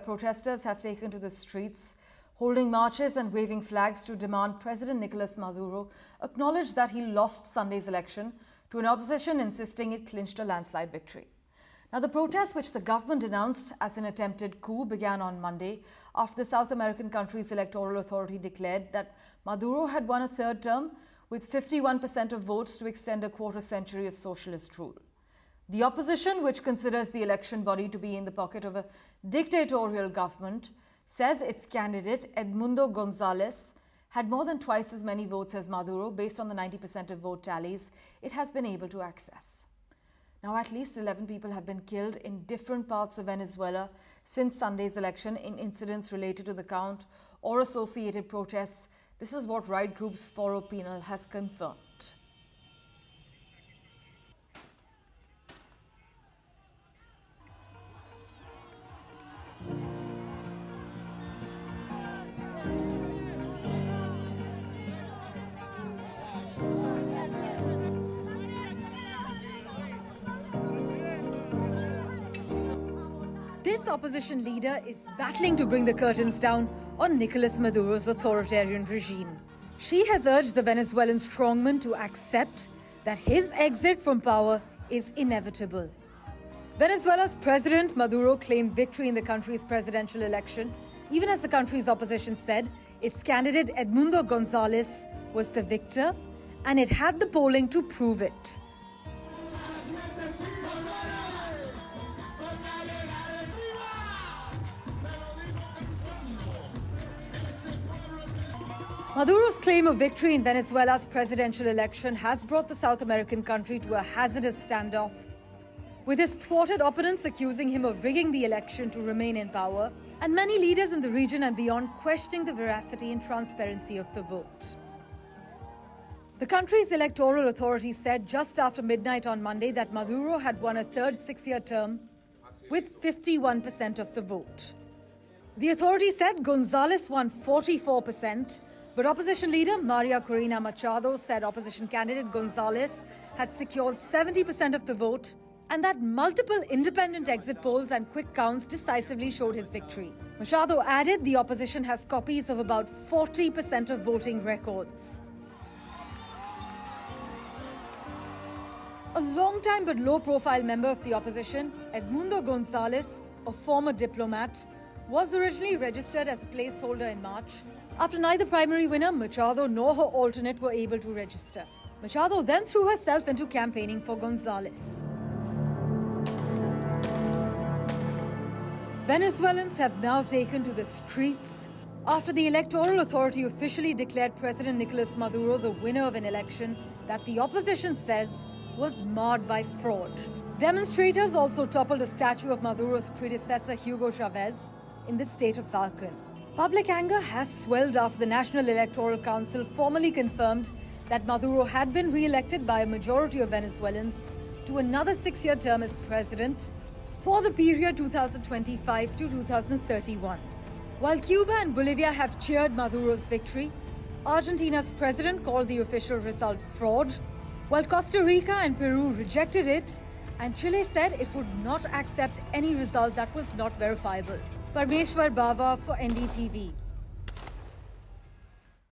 Protesters have taken to the streets, holding marches and waving flags to demand President Nicolas Maduro acknowledge that he lost Sunday's election to an opposition insisting it clinched a landslide victory. Now, the protests, which the government announced as an attempted coup, began on Monday after the South American country's electoral authority declared that Maduro had won a third term with 51% of votes to extend a quarter century of socialist rule. The opposition, which considers the election body to be in the pocket of a dictatorial government, says its candidate, Edmundo Gonzalez, had more than twice as many votes as Maduro based on the 90% of vote tallies it has been able to access. Now, at least 11 people have been killed in different parts of Venezuela since Sunday's election in incidents related to the count or associated protests. This is what right group's Foro Penal has confirmed. This opposition leader is battling to bring the curtains down on Nicolas Maduro's authoritarian regime. She has urged the Venezuelan strongman to accept that his exit from power is inevitable. Venezuela's President Maduro claimed victory in the country's presidential election, even as the country's opposition said its candidate Edmundo Gonzalez was the victor, and it had the polling to prove it. Maduro's claim of victory in Venezuela's presidential election has brought the South American country to a hazardous standoff, with his thwarted opponents accusing him of rigging the election to remain in power, and many leaders in the region and beyond questioning the veracity and transparency of the vote. The country's electoral authorities said just after midnight on Monday that Maduro had won a third six-year term with 51% of the vote. The authorities said Gonzalez won 44%, but opposition leader Maria Corina Machado said opposition candidate Gonzalez had secured 70% of the vote and that multiple independent exit polls and quick counts decisively showed his victory. Machado added the opposition has copies of about 40% of voting records. A long-time but low-profile member of the opposition, Edmundo Gonzalez, a former diplomat, was originally registered as a placeholder in March after neither primary winner, Machado, nor her alternate were able to register. Machado then threw herself into campaigning for Gonzalez. Venezuelans have now taken to the streets after the Electoral Authority officially declared President Nicolas Maduro the winner of an election that the opposition says was marred by fraud. Demonstrators also toppled a statue of Maduro's predecessor, Hugo Chavez, in the state of Falcon. Public anger has swelled after the National Electoral Council formally confirmed that Maduro had been re-elected by a majority of Venezuelans to another six-year term as president for the period 2025 to 2031. While Cuba and Bolivia have cheered Maduro's victory, Argentina's president called the official result fraud, while Costa Rica and Peru rejected it, and Chile said it would not accept any result that was not verifiable. Parmeshwar Bava for NDTV.